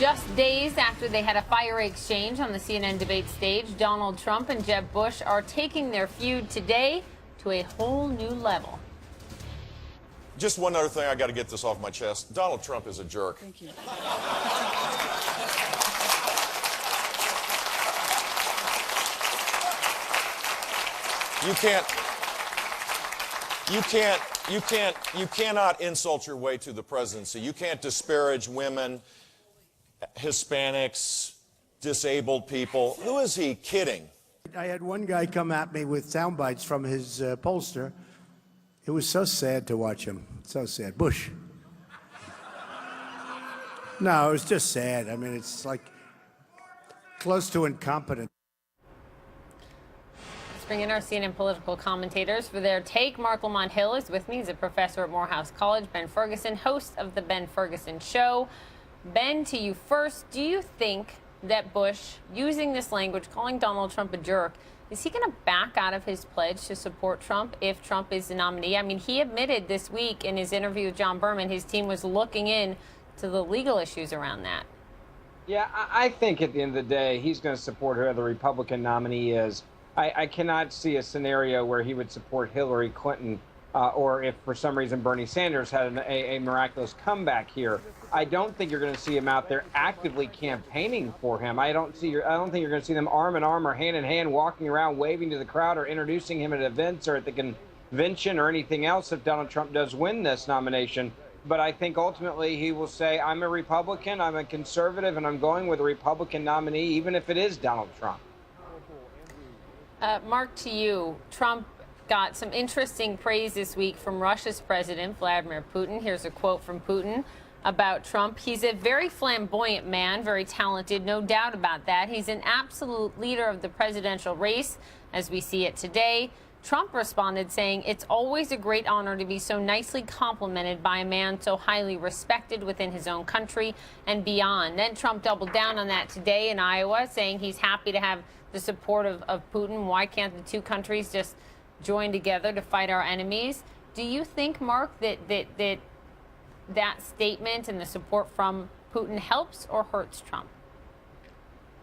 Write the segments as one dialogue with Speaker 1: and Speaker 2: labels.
Speaker 1: Just days after they had a fiery exchange on the CNN debate stage, Donald Trump and Jeb Bush are taking their feud today to a whole new level.
Speaker 2: Just one other thing, I got to get this off my chest. Donald Trump is a jerk.
Speaker 3: Thank you.
Speaker 2: You cannot insult your way to the presidency. You can't disparage women, Hispanics, disabled people. Who is he kidding?
Speaker 4: I had one guy come at me with sound bites from his pollster. It was so sad to watch him. So sad. Bush. No, it was just sad. I mean, it's like close to incompetent.
Speaker 1: Let's bring in our CNN political commentators for their take. Marc Lamont Hill is with me. He's a professor at Morehouse College. Ben Ferguson, host of The Ben Ferguson Show. Ben, to you first. Do you think that Bush, using this language, calling Donald Trump a jerk, is he going to back out of his pledge to support Trump if Trump is the nominee? I mean, he admitted this week in his interview with John Berman his team was looking in to the legal issues around that.
Speaker 5: Yeah, I think at the end of the day, he's going to support whoever the Republican nominee is. I cannot see a scenario where he would support Hillary Clinton or if for some reason Bernie Sanders had a miraculous comeback here. I don't think you're going to see him out there actively campaigning for him. I don't think you're going to see them arm in arm or hand in hand walking around waving to the crowd or introducing him at events or at the convention or anything else if Donald Trump does win this nomination. But I think ultimately he will say, I'm a Republican, I'm a conservative, and I'm going with a Republican nominee, even if it is Donald Trump.
Speaker 1: Mark, to you, Trump got some interesting praise this week from Russia's president, Vladimir Putin. Here's a quote from Putin about Trump. He's a very flamboyant man, very talented, no doubt about that. He's an absolute leader of the presidential race as we see it today. Trump responded saying, it's always a great honor to be so nicely complimented by a man so highly respected within his own country and beyond. Then Trump doubled down on that today in Iowa, saying he's happy to have the support of Putin. Why can't the two countries just join together to fight our enemies? Do you think, Mark, that statement and the support from Putin helps or hurts Trump?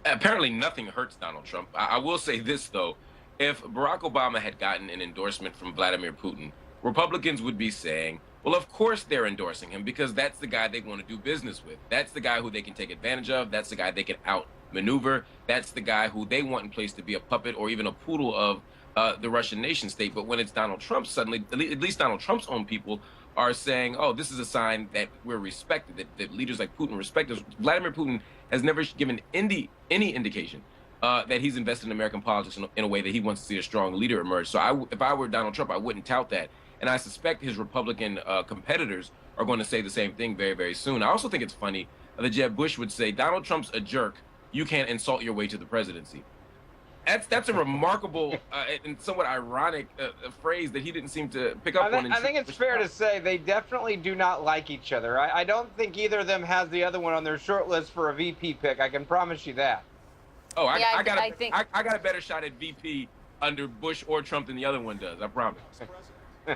Speaker 6: Apparently nothing hurts Donald Trump. I will say this, though. If Barack Obama had gotten an endorsement from Vladimir Putin, Republicans would be saying, well, of course they're endorsing him because that's the guy they want to do business with. That's the guy who they can take advantage of. That's the guy they can outmaneuver. That's the guy who they want in place to be a puppet or even a poodle of the Russian nation state. But when it's Donald Trump, suddenly, at least Donald Trump's own people are saying, oh, this is a sign that we're respected, that leaders like Putin respect us. Vladimir Putin has never given any indication that he's invested in American politics in a way that he wants to see a strong leader emerge. So if I were Donald Trump, I wouldn't tout that. And I suspect his Republican competitors are going to say the same thing very, very soon. I also think it's funny that Jeb Bush would say, Donald Trump's a jerk. You can't insult your way to the presidency. That's a remarkable and somewhat ironic phrase that he didn't seem to pick up on.
Speaker 5: I think it's fair to say they definitely do not like each other. I don't think either of them has the other one on their short list for a VP pick. I can promise you that.
Speaker 6: Oh, I got a better shot at VP under Bush or Trump than the other one does. I promise.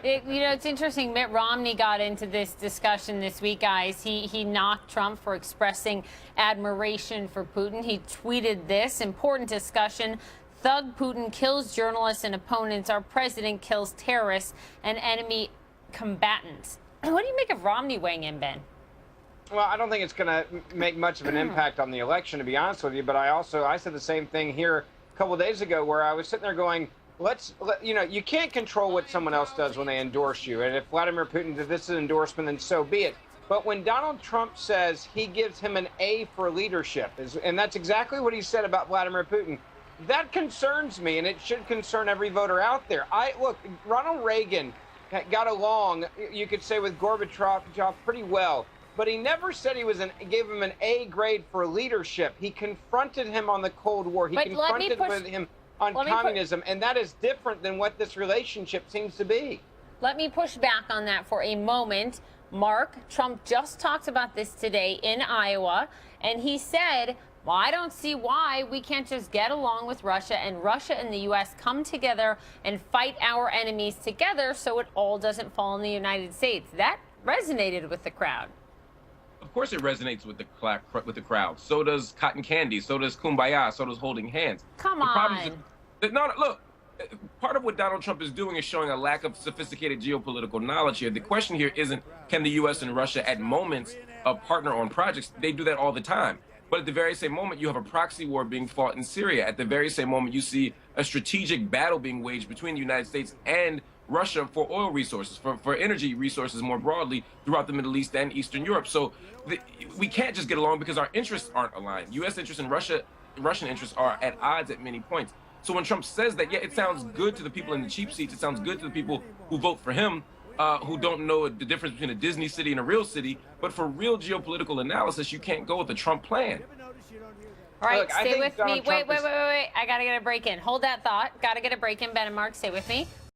Speaker 1: It's interesting. Mitt Romney got into this discussion this week, guys. He knocked Trump for expressing admiration for Putin. He tweeted this important discussion. Thug Putin kills journalists and opponents. Our president kills terrorists and enemy combatants. What do you make of Romney weighing in, Ben?
Speaker 5: Well, I don't think it's going to make much of an impact on the election, to be honest with you. But I said the same thing here a couple of days ago where I was sitting there going, you can't control what someone else does when they endorse you. And if Vladimir Putin did this endorsement, then so be it. But when Donald Trump says he gives him an A for leadership, and that's exactly what he said about Vladimir Putin, that concerns me, and it should concern every voter out there. Look, Ronald Reagan got along, you could say, with Gorbachev pretty well. But he never said gave him an A grade for leadership. He confronted him on the Cold War. He confronted him on communism, and that is different than what this relationship seems to be.
Speaker 1: Let me push back on that for a moment. Mark, Trump just talked about this today in Iowa, and he said, well, I don't see why we can't just get along with Russia and the U.S. come together and fight our enemies together so it all doesn't fall in the United States. That resonated with the crowd.
Speaker 6: of course it resonates with the crowd. So does Cotton Candy. So does Kumbaya. So does Holding Hands.
Speaker 1: Come
Speaker 6: The problem is
Speaker 1: on.
Speaker 6: no, look. Part of what Donald Trump is doing is showing a lack of sophisticated geopolitical knowledge here. The question here isn't can the U.S. and Russia at moments partner on projects. They do that all the time. But at the very same moment, you have a proxy war being fought in Syria. At the very same moment, you see a strategic battle being waged between the United States and Russia for oil resources, for energy resources more broadly throughout the Middle East and Eastern Europe. So we can't just get along because our interests aren't aligned. U.S. interests and Russian interests are at odds at many points. So when Trump says that, yeah, it sounds good to the people in the cheap seats. It sounds good to the people who vote for him, who don't know the difference between a Disney city and a real city. But for real geopolitical analysis, you can't go with the Trump plan.
Speaker 1: All right,
Speaker 5: Look, I
Speaker 1: stay
Speaker 5: think
Speaker 1: with me.
Speaker 5: Donald Trump
Speaker 1: Wait. I got to get a break in. Hold that thought. Got to get a break in. Ben and Mark, stay with me.